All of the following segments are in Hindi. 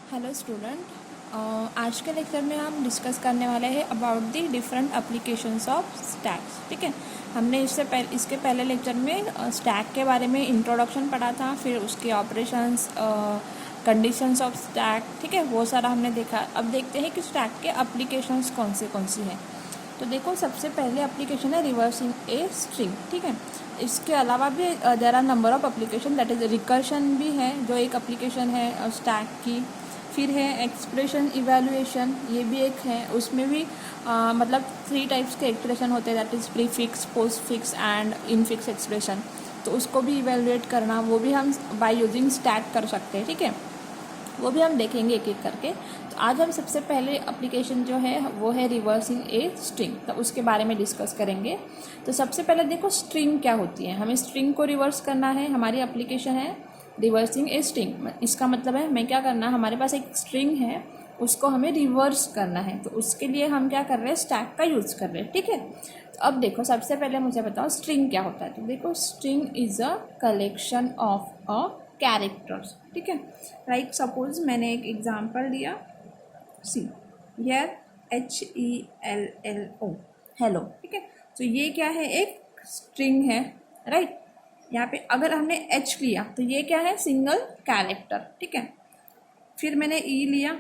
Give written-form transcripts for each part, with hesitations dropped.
हेलो स्टूडेंट, आज के लेक्चर में हम डिस्कस करने वाले हैं about the different applications of stacks. ठीक है, हमने इसके पहले लेक्चर में स्टैक के बारे में इंट्रोडक्शन पढ़ा था, फिर उसके ऑपरेशंस, कंडीशंस ऑफ स्टैक, ठीक है, वो सारा हमने देखा। अब देखते हैं कि स्टैक के एप्लीकेशंस कौन सी हैं। तो देखो, सबसे पहले एप्लीकेशन है रिवर्सिंग ए स्ट्रिंग। ठीक है, इसके अलावा भी there are number of application, that is recursion भी है जो एक एप्लीकेशन है स्टैक की। फिर है एक्सप्रेशन इवैल्यूएशन, ये भी एक है। उसमें भी मतलब 3 टाइप्स के एक्सप्रेशन होते हैं, that is prefix, postfix and infix expression. तो उसको भी इवैल्यूएट करना, वो भी हम बाय यूजिंग स्टैक कर सकते हैं। ठीक है, वो भी हम देखेंगे एक एक करके। तो आज हम सबसे पहले एप्लीकेशन जो है वो है रिवर्सिंग ए स्ट्रिंग, तो उसके बारे में डिस्कस करेंगे। तो सबसे पहले देखो स्ट्रिंग क्या होती है। हमें स्ट्रिंग को रिवर्स करना है। हमारी एप्लीकेशन है रिवर्सिंग ए स्ट्रिंग। इसका मतलब है हमें क्या करना है, हमारे पास एक स्ट्रिंग है, उसको हमें रिवर्स करना है। तो उसके लिए हम क्या कर रहे हैं, स्टैक का यूज़ कर रहे हैं। ठीक है, तो अब देखो सबसे पहले मुझे बताओ स्ट्रिंग क्या होता है। तो देखो, string is a collection of a characters. ठीक है, लाइक सपोज मैंने एक एग्जांपल दिया, सी हियर HELLO, हेलो। ठीक है, तो ये क्या है, एक स्ट्रिंग है, राइट। यहाँ पे अगर हमने H लिया तो ये क्या है, सिंगल कैरेक्टर। ठीक है, फिर मैंने E लिया,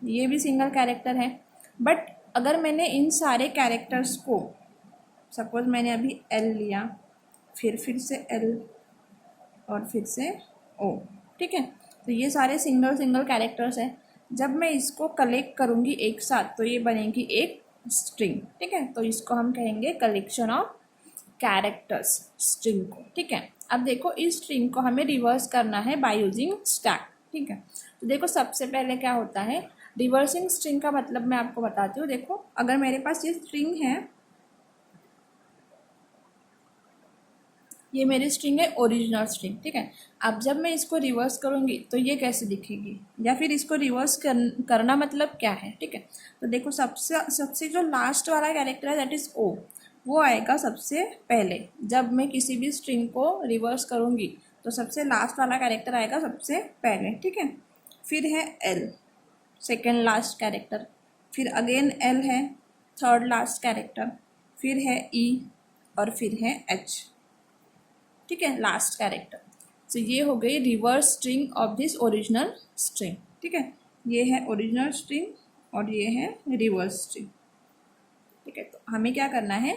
ये भी सिंगल कैरेक्टर है। बट अगर मैंने इन सारे कैरेक्टर्स को, सपोज मैंने अभी L लिया, फिर से L और फिर से O। ठीक है, तो ये सारे सिंगल सिंगल कैरेक्टर्स हैं। जब मैं इसको कलेक्ट करूँगी एक साथ तो ये बनेगी एक स्ट्रिंग। ठीक है, तो इसको हम कहेंगे कलेक्शन ऑफ कैरेक्टर्स, स्ट्रिंग को। ठीक है, अब देखो इस स्ट्रिंग को हमें रिवर्स करना है बाय यूजिंग स्टैक। ठीक है, तो देखो सबसे पहले क्या होता है, रिवर्सिंग स्ट्रिंग का मतलब मैं आपको बताती हूँ। देखो, अगर मेरे पास ये स्ट्रिंग है, ये मेरी स्ट्रिंग है ओरिजिनल स्ट्रिंग। ठीक है, अब जब मैं इसको रिवर्स करूँगी तो ये कैसे दिखेगी, या फिर इसको रिवर्स करना मतलब क्या है। ठीक है, तो देखो सबसे सबसे जो लास्ट वाला कैरेक्टर है दैट इज़ ओ, वो आएगा सबसे पहले। जब मैं किसी भी स्ट्रिंग को रिवर्स करूँगी तो सबसे लास्ट वाला कैरेक्टर आएगा सबसे पहले। ठीक है, फिर है एल, सेकेंड लास्ट कैरेक्टर, फिर अगेन एल है, थर्ड लास्ट कैरेक्टर, फिर है ई और फिर है एच। ठीक है, लास्ट कैरेक्टर। तो ये हो गई reverse string of this original string. ठीक है, ये है ओरिजिनल स्ट्रिंग और ये है रिवर्स स्ट्रिंग। ठीक है, तो हमें क्या करना है,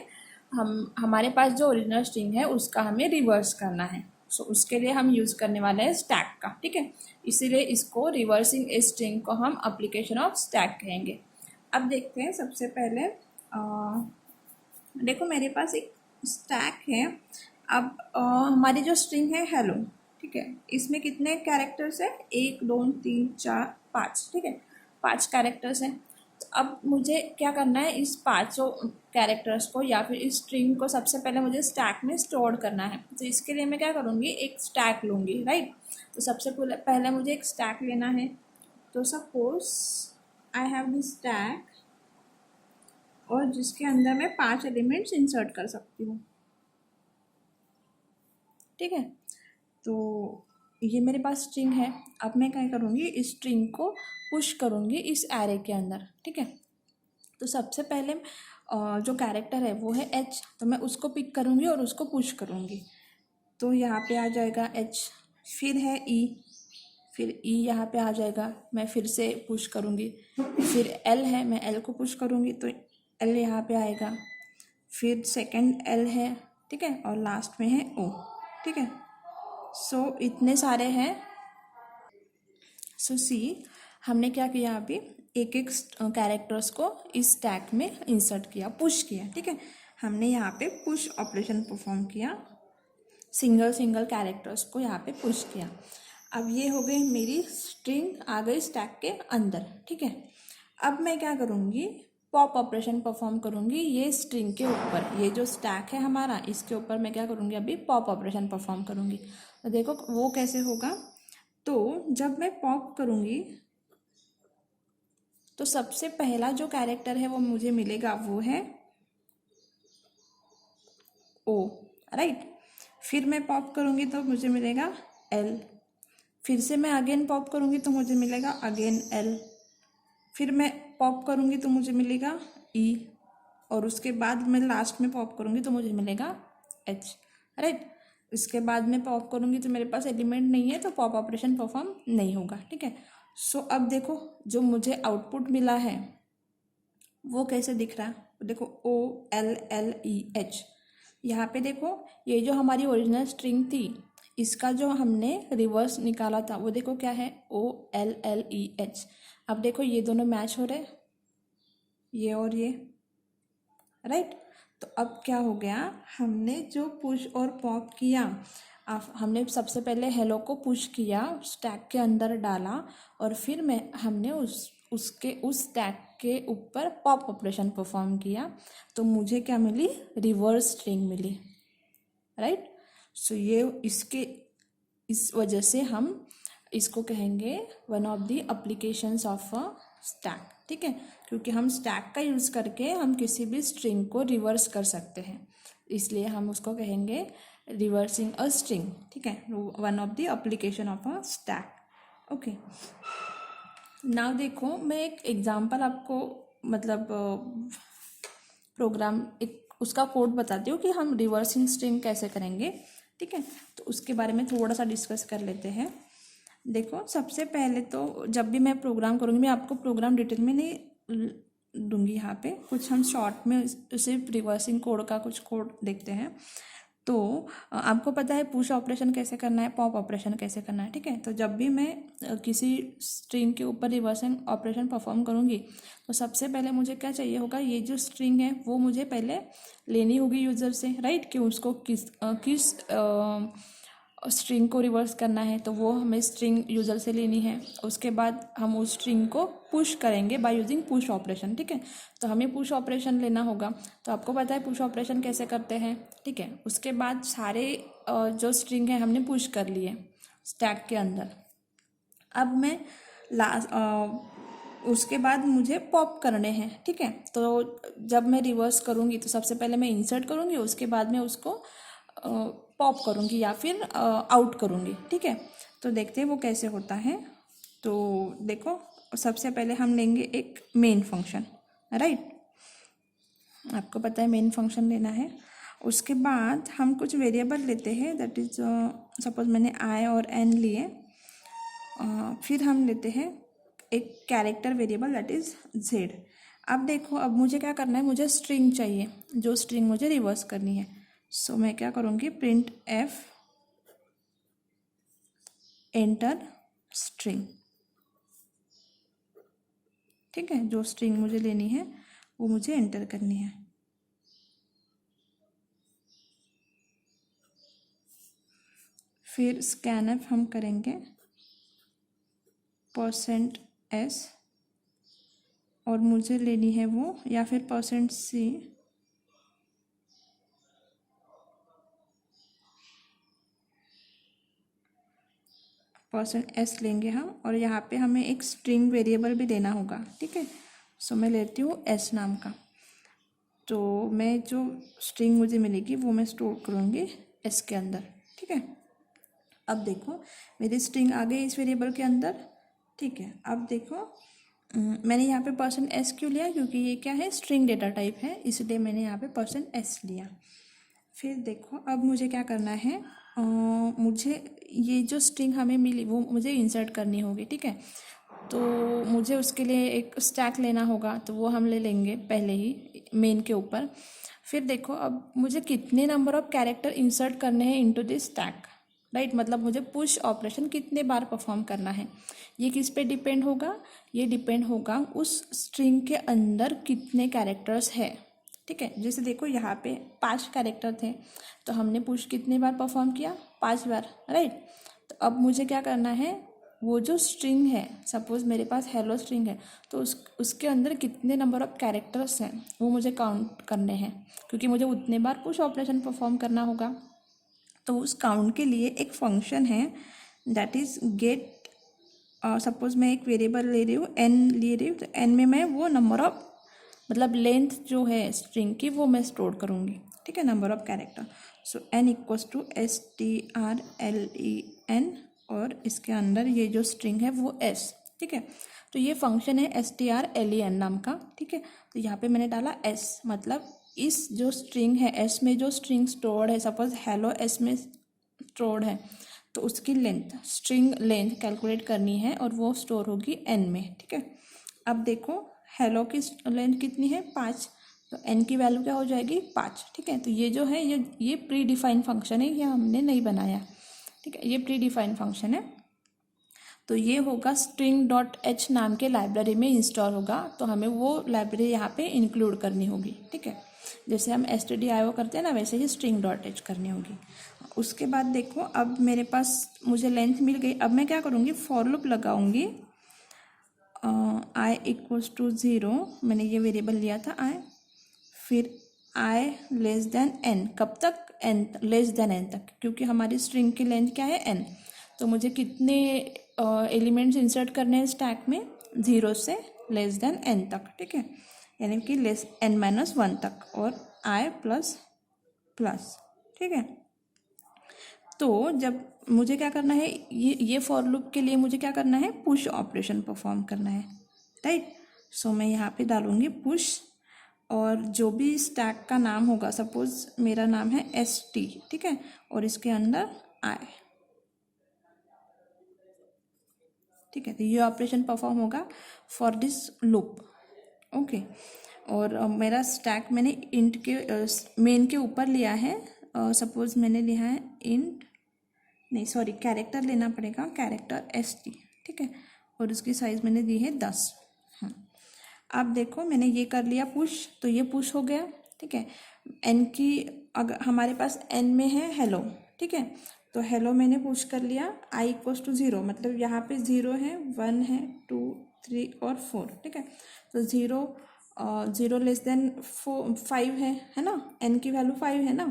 हमारे पास जो ओरिजिनल स्ट्रिंग है उसका हमें रिवर्स करना है। सो उसके लिए हम यूज़ करने वाले हैं स्टैक का। ठीक है, इसीलिए इसको रिवर्सिंग ए स्ट्रिंग को हम एप्लीकेशन ऑफ स्टैक कहेंगे। अब देखते हैं सबसे पहले, देखो मेरे पास एक स्टैक है। अब हमारी जो स्ट्रिंग है हेलो, ठीक है, इसमें कितने कैरेक्टर्स है, 1 2 3 4 5। ठीक है, 5 कैरेक्टर्स हैं। तो अब मुझे क्या करना है, इस 5 कैरेक्टर्स को या फिर इस स्ट्रिंग को सबसे पहले मुझे स्टैक में स्टोर करना है। तो इसके लिए मैं क्या करूँगी, एक स्टैक लूँगी, राइट। तो सबसे पहले मुझे एक स्टैक लेना है। तो suppose I have this stack, और जिसके अंदर मैं 5 एलिमेंट्स इंसर्ट कर सकती हूँ। ठीक है, तो ये मेरे पास स्ट्रिंग है। अब मैं क्या करूँगी, इस स्ट्रिंग को पुश करूँगी इस एरे के अंदर। ठीक है, तो सबसे पहले जो कैरेक्टर है वो है एच, तो मैं उसको पिक करूँगी और उसको पुश करूँगी। तो यहाँ पे आ जाएगा एच, फिर है ई, फिर ई यहाँ पे आ जाएगा, मैं फिर से पुश करूँगी। फिर एल है, मैं एल को पुश करूँगी तो एल यहाँ पे आएगा। फिर सेकंड एल है, ठीक है, और लास्ट में है ओ। ठीक है, सो इतने सारे हैं। सो सी, हमने क्या किया, अभी एक एक कैरेक्टर्स को इस स्टैक में इंसर्ट किया, पुश किया। ठीक है, हमने यहाँ पे पुश ऑपरेशन परफॉर्म किया, सिंगल सिंगल कैरेक्टर्स को यहाँ पे पुश किया। अब ये हो गई मेरी स्ट्रिंग, आ गई स्टैक के अंदर। ठीक है, अब मैं क्या करूँगी, पॉप ऑपरेशन परफॉर्म करूँगी ये स्ट्रिंग के ऊपर। ये जो स्टैक है हमारा, इसके ऊपर मैं क्या करूँगी, अभी पॉप ऑपरेशन परफॉर्म करूँगी। तो देखो वो कैसे होगा, तो जब मैं पॉप करूँगी तो सबसे पहला जो कैरेक्टर है वो मुझे मिलेगा, वो है ओ, राइट। फिर मैं पॉप करूँगी तो मुझे मिलेगा एल, फिर से मैं अगेन पॉप करूँगी तो मुझे मिलेगा अगेन एल, फिर मैं पॉप करूँगी तो मुझे मिलेगा ई, और उसके बाद मैं लास्ट में पॉप करूँगी तो मुझे मिलेगा एच, राइट। इसके बाद में पॉप करूँगी तो मेरे पास एलिमेंट नहीं है तो पॉप ऑपरेशन परफॉर्म नहीं होगा, ठीक है। सो अब देखो जो मुझे आउटपुट मिला है वो कैसे दिख रहा है, देखो O L L E H. यहाँ पे देखो ये जो हमारी ओरिजिनल स्ट्रिंग थी इसका जो हमने रिवर्स निकाला था वो देखो क्या है, O L L E H. अब देखो ये दोनों मैच हो रहे, ये और ये, राइट। तो अब क्या हो गया, हमने जो पुश और पॉप किया, हमने सबसे पहले हेलो को पुश किया, स्टैक के अंदर डाला, और फिर हमने उस स्टैक के ऊपर पॉप ऑपरेशन परफॉर्म किया, तो मुझे क्या मिली, रिवर्स स्ट्रिंग मिली, राइट। सो ये इस वजह से हम इसको कहेंगे one of the applications of a stack, ठीक है, क्योंकि हम स्टैक का यूज़ करके हम किसी भी स्ट्रिंग को रिवर्स कर सकते हैं, इसलिए हम उसको कहेंगे रिवर्सिंग अ स्ट्रिंग, ठीक है, one of the application of a stack. Okay, now देखो मैं एक एग्जांपल आपको मतलब प्रोग्राम एक उसका कोड बताती हूँ कि हम रिवर्सिंग स्ट्रिंग कैसे करेंगे, ठीक है। तो उसके बारे में थोड़ा सा डिस्कस कर लेते हैं। देखो सबसे पहले तो जब भी मैं प्रोग्राम करूँगी, मैं आपको प्रोग्राम डिटेल में नहीं दूंगी, यहाँ पे कुछ हम शॉर्ट में सिर्फ रिवर्सिंग कोड का कुछ कोड देखते हैं। तो आपको पता है पुश ऑपरेशन कैसे करना है, पॉप ऑपरेशन कैसे करना है, ठीक है। तो जब भी मैं किसी स्ट्रिंग के ऊपर रिवर्सिंग ऑपरेशन परफॉर्म करूँगी तो सबसे पहले मुझे क्या चाहिए होगा, ये जो स्ट्रिंग है वो मुझे पहले लेनी होगी यूज़र से, राइट, कि उसको किस स्ट्रिंग को रिवर्स करना है, तो वो हमें स्ट्रिंग यूज़र से लेनी है। उसके बाद हम उस स्ट्रिंग को पुश करेंगे बाय यूजिंग पुश ऑपरेशन, ठीक है। तो हमें पुश ऑपरेशन लेना होगा, तो आपको पता है पुश ऑपरेशन कैसे करते हैं, ठीक है। उसके बाद सारे जो स्ट्रिंग है हमने पुश कर लिए स्टैक के अंदर। अब मैं उसके बाद मुझे पॉप करने हैं, ठीक है। तो जब मैं रिवर्स करूँगी तो सबसे पहले मैं इंसर्ट करूँगी, उसके बाद में उसको पॉप करूँगी या फिर आउट करूँगी, ठीक है। तो देखते हैं वो कैसे होता है। तो देखो सबसे पहले हम लेंगे एक मेन फंक्शन, राइट, आपको पता है मेन फंक्शन लेना है। उसके बाद हम कुछ वेरिएबल लेते हैं, दैट इज सपोज मैंने आई और एन लिए। फिर हम लेते हैं एक character variable that is Z. अब देखो अब मुझे क्या करना है, मुझे स्ट्रिंग चाहिए, जो स्ट्रिंग मुझे रिवर्स करनी है। सो मैं क्या करूँगी, प्रिंट एफ एंटर स्ट्रिंग, ठीक है। जो स्ट्रिंग मुझे लेनी है वो मुझे एंटर करनी है। फिर स्कैनफ हम करेंगे %s, और मुझे लेनी है वो, या फिर %c, %s लेंगे हम, और यहाँ पे हमें एक स्ट्रिंग वेरिएबल भी देना होगा, ठीक है। सो मैं लेती हूँ s नाम का। तो मैं जो स्ट्रिंग मुझे मिलेगी वो मैं स्टोर करूँगी s के अंदर, ठीक है। अब देखो मेरी स्ट्रिंग आ गई इस वेरिएबल के अंदर, ठीक है। अब देखो मैंने यहाँ पे %s क्यों लिया, क्योंकि ये क्या है, स्ट्रिंग डेटा टाइप है, इसलिए मैंने यहाँ पे %s लिया। फिर देखो अब मुझे क्या करना है, मुझे ये जो स्ट्रिंग हमें मिली वो मुझे इंसर्ट करनी होगी, ठीक है। तो मुझे उसके लिए एक स्टैक लेना होगा, तो वो हम ले लेंगे पहले ही मेन के ऊपर। फिर देखो अब मुझे कितने नंबर ऑफ कैरेक्टर इंसर्ट करने हैं इनटू दिस स्टैक, राइट, मतलब मुझे पुश ऑपरेशन कितने बार परफॉर्म करना है, ये किस पे डिपेंड होगा, ये डिपेंड होगा उस स्ट्रिंग के अंदर कितने कैरेक्टर्स है, ठीक है। जैसे देखो यहाँ पे 5 कैरेक्टर थे, तो हमने पुश कितने बार परफॉर्म किया, 5 बार, राइट। तो अब मुझे क्या करना है, वो जो स्ट्रिंग है, सपोज मेरे पास हेलो स्ट्रिंग है, तो उसके अंदर कितने नंबर ऑफ कैरेक्टर्स हैं वो मुझे काउंट करने हैं, क्योंकि मुझे उतने बार पुश ऑपरेशन परफॉर्म करना होगा। तो उस काउंट के लिए एक फंक्शन है दैट इज़ गेट, सपोज मैं एक वेरिएबल ले रही हूँ n ले रही हूँ, तो n में मैं वो नंबर ऑफ मतलब लेंथ जो है स्ट्रिंग की वो मैं स्टोर करूँगी, ठीक है, number of character. So n = STRLEN, और इसके अंदर ये जो स्ट्रिंग है वो एस, ठीक है। तो ये फंक्शन है strlen नाम का, ठीक है। तो यहाँ पे मैंने डाला एस, मतलब इस जो स्ट्रिंग है एस में जो स्ट्रिंग स्टोर्ड है, सपोज हेलो एस में स्टोर्ड है, तो उसकी लेंथ, स्ट्रिंग लेंथ कैलकुलेट करनी है और वो स्टोर होगी एन में, ठीक है। अब देखो हेलो की लेंथ कितनी है 5, तो एन की वैल्यू क्या हो जाएगी 5, ठीक है। तो ये जो है ये प्री डिफाइंड फंक्शन है, ये हमने नहीं बनाया, ठीक है, ये प्री डिफाइंड फंक्शन है। तो ये होगा स्ट्रिंग डॉट एच नाम के लाइब्रेरी में इंस्टॉल होगा, तो हमें वो लाइब्रेरी यहाँ पे इंक्लूड करनी होगी, ठीक है। जैसे हम stdio करते हैं ना, वैसे ही स्ट्रिंग डॉट एच करनी होगी। उसके बाद देखो अब मेरे पास मुझे लेंथ मिल गई। अब मैं क्या करूँगी, फॉर लूप लगाऊंगी i इक्वल्स टू 0, मैंने ये वेरिएबल लिया था i, फिर i लेस देन n, कब तक n लेस देन n तक, क्योंकि हमारी स्ट्रिंग की लेंथ क्या है n। तो मुझे कितने एलिमेंट्स इंसर्ट करने हैं स्टैक में, 0 से लेस देन n तक, ठीक है, यानी कि लेस n-1 तक, और i प्लस प्लस, ठीक है। तो जब मुझे क्या करना है, ये फॉर लूप के लिए मुझे क्या करना है, पुश ऑपरेशन परफॉर्म करना है, राइट। सो मैं यहाँ पे डालूंगी पुश, और जो भी स्टैक का नाम होगा, सपोज मेरा नाम है st, ठीक है, और इसके अंदर i, ठीक है। तो ये ऑपरेशन परफॉर्म होगा फॉर दिस लूप, ओके। और मेरा स्टैक मैंने इंट के मेन के ऊपर लिया है, सपोज मैंने लिया है इंट, नहीं सॉरी कैरेक्टर लेना पड़ेगा, कैरेक्टर st, ठीक है, और उसकी साइज़ मैंने दी है 10। अब देखो मैंने ये कर लिया पुश, तो ये पुश हो गया, ठीक है। n की अगर हमारे पास n में है हेलो, ठीक है, तो हेलो मैंने पुश कर लिया i इक्वल्स टू 0, मतलब यहाँ पे 0 है, 1 है, 2, 3 और 4, ठीक है। तो 0 लेस देन 5 है ना, n की वैल्यू 5 है ना,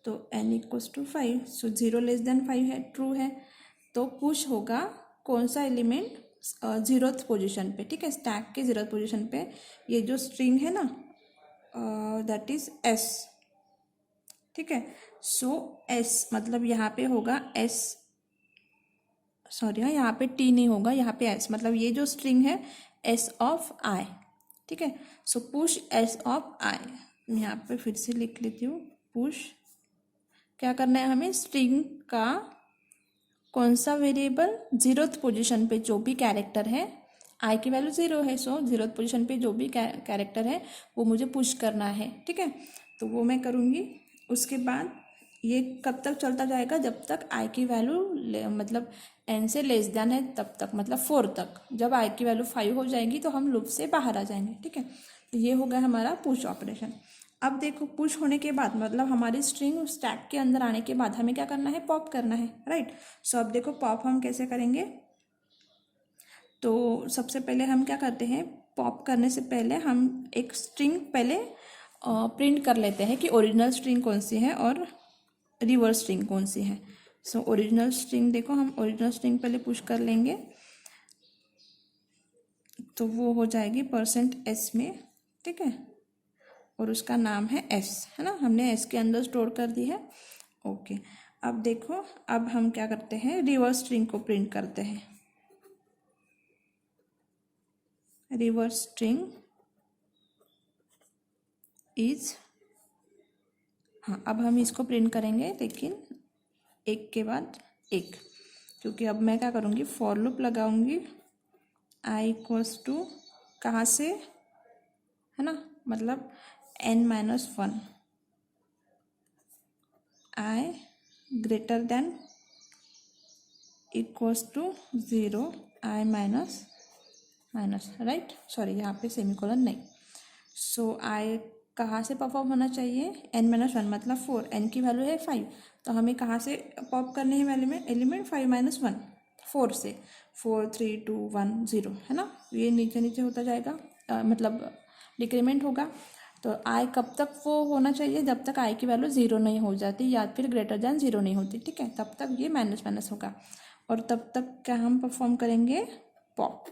तो n equals to 5, so 0 less than 5 है, ट्रू है। तो पुश होगा कौन सा एलिमेंट, 0th पोजिशन पे, ठीक है, स्टैक के 0th पोजिशन पे। ये जो स्ट्रिंग है ना दैट इज s, ठीक है। सो s मतलब यहाँ पे होगा s, सॉरी हाँ यहाँ पे t नहीं होगा, यहाँ पे s, मतलब ये जो स्ट्रिंग है s ऑफ i, ठीक है। सो पुश s ऑफ i, यहाँ पे फिर से लिख लेती हूँ, पुश क्या करना है हमें, स्ट्रिंग का कौन सा वेरिएबल, 0th पोजीशन पे जो भी कैरेक्टर है, i की वैल्यू 0 है, सो 0th पोजीशन पे जो भी कैरेक्टर है वो मुझे पुश करना है, ठीक है। तो वो मैं करूँगी। उसके बाद ये कब तक चलता जाएगा, जब तक i की वैल्यू मतलब n से लेस देन है तब तक, मतलब 4 तक। जब i की वैल्यू 5 हो जाएगी तो हम लूप से बाहर आ जाएंगे, ठीक है। तो ये हो गया हमारा पुश ऑपरेशन। अब देखो पुश होने के बाद मतलब हमारी स्ट्रिंग स्टैक के अंदर आने के बाद हमें क्या करना है, पॉप करना है, राइट। सो अब देखो पॉप हम कैसे करेंगे। तो सबसे पहले हम क्या करते हैं, पॉप करने से पहले हम एक स्ट्रिंग पहले प्रिंट कर लेते हैं कि ओरिजिनल स्ट्रिंग कौन सी है और रिवर्स स्ट्रिंग कौन सी है। सो ओरिजिनल स्ट्रिंग देखो, हम ओरिजिनल स्ट्रिंग पहले पुश कर लेंगे, तो वो हो जाएगी %s में, ठीक है, और उसका नाम है s, है ना, हमने s के अंदर स्टोर कर दी है, ओके। अब देखो अब हम क्या करते हैं, रिवर्स स्ट्रिंग को प्रिंट करते हैं, रिवर्स स्ट्रिंग इज, हाँ अब हम इसको प्रिंट करेंगे लेकिन एक के बाद एक, क्योंकि अब मैं क्या करूँगी, फॉर लूप लगाऊंगी i इक्वल्स टू कहाँ से, है ना, मतलब n-1, i greater than equals to 0, i minus, right, sorry यहाँ पे सेमीकोलन नहीं। सो i कहाँ से परफॉर्म होना चाहिए, n-1 मतलब 4, n की वैल्यू है 5, तो हमें कहाँ से पॉप करने हैं एलिमेंट 5-1, 4 से, 4 3 2 1 0, है ना, ये नीचे नीचे होता जाएगा, मतलब डिक्रीमेंट होगा। तो i कब तक वो होना चाहिए, जब तक i की वैल्यू 0 नहीं हो जाती या फिर ग्रेटर देन 0 नहीं होती, ठीक है, तब तक ये माइनस होगा। और तब तक क्या हम परफॉर्म करेंगे, पॉप,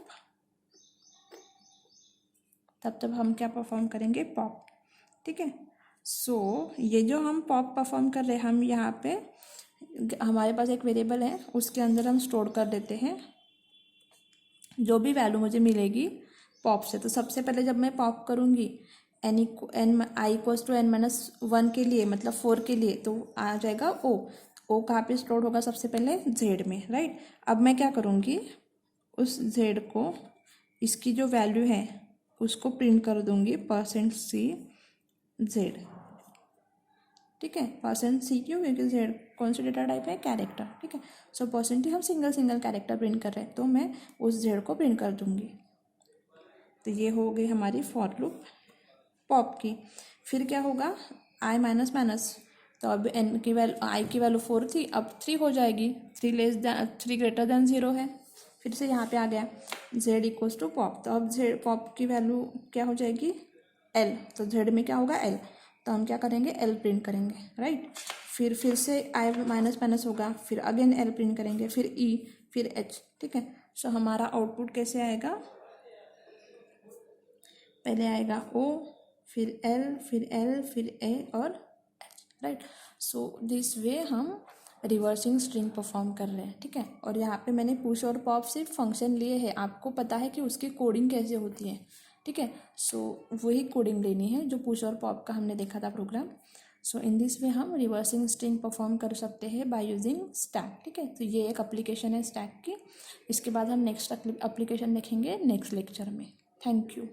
तब तक हम क्या परफॉर्म करेंगे, पॉप, ठीक है। सो ये जो हम पॉप परफॉर्म कर रहे हैं, हम यहाँ पे हमारे पास एक वेरिएबल है, उसके अंदर हम स्टोर कर देते हैं जो भी वैल्यू मुझे मिलेगी पॉप से। तो सबसे पहले जब मैं पॉप करूँगी N I equals to n-1 के लिए, मतलब 4 के लिए, तो आ जाएगा ओ कहाँ पे स्टोर होगा? सबसे पहले जेड में, राइट। अब मैं क्या करूँगी, उस जेड को, इसकी जो वैल्यू है उसको प्रिंट कर दूँगी %c(z), ठीक है। %c क्यों? क्योंकि जेड कौन सी डेटा टाइप है? कैरेक्टर, ठीक है। सो % हम सिंगल कैरेक्टर प्रिंट कर रहे हैं, तो मैं उस जेड को प्रिंट कर दूँगी। तो ये हो गई हमारी फॉर लूप पॉप की। फिर क्या होगा? आई माइनस माइनस, तो अब एन की वैल्यू, आई की वैल्यू 4 थी, अब 3 हो जाएगी। 3 ग्रेटर देन 0 है। फिर से यहाँ पे आ गया जेड इक्वल्स टू पॉप, तो अब जेड पॉप की वैल्यू क्या हो जाएगी? एल। तो जेड में क्या होगा? एल। तो हम क्या करेंगे? एल प्रिंट करेंगे, राइट। फिर से आई माइनस माइनस होगा, फिर अगेन एल प्रिंट करेंगे, फिर ई, फिर एच, ठीक है। सो हमारा आउटपुट कैसे आएगा? पहले आएगा ओ, फिर एल, फिर एल, फिर ए और H, right. So this way हम रिवर्सिंग स्ट्रिंग परफॉर्म कर रहे हैं, ठीक है। और यहाँ पे मैंने पुश और पॉप सिर्फ फंक्शन लिए हैं, आपको पता है कि उसकी कोडिंग कैसे होती है, ठीक है। सो वही कोडिंग लेनी है जो पुश और पॉप का हमने देखा था programme. So in this way हम रिवर्सिंग स्ट्रिंग परफॉर्म कर सकते हैं बाय यूजिंग स्टैक, ठीक है। तो ये एक एप्लीकेशन है स्टैक की। इसके बाद हम नेक्स्ट एप्लीकेशन देखेंगे नेक्स्ट लेक्चर में। Thank you.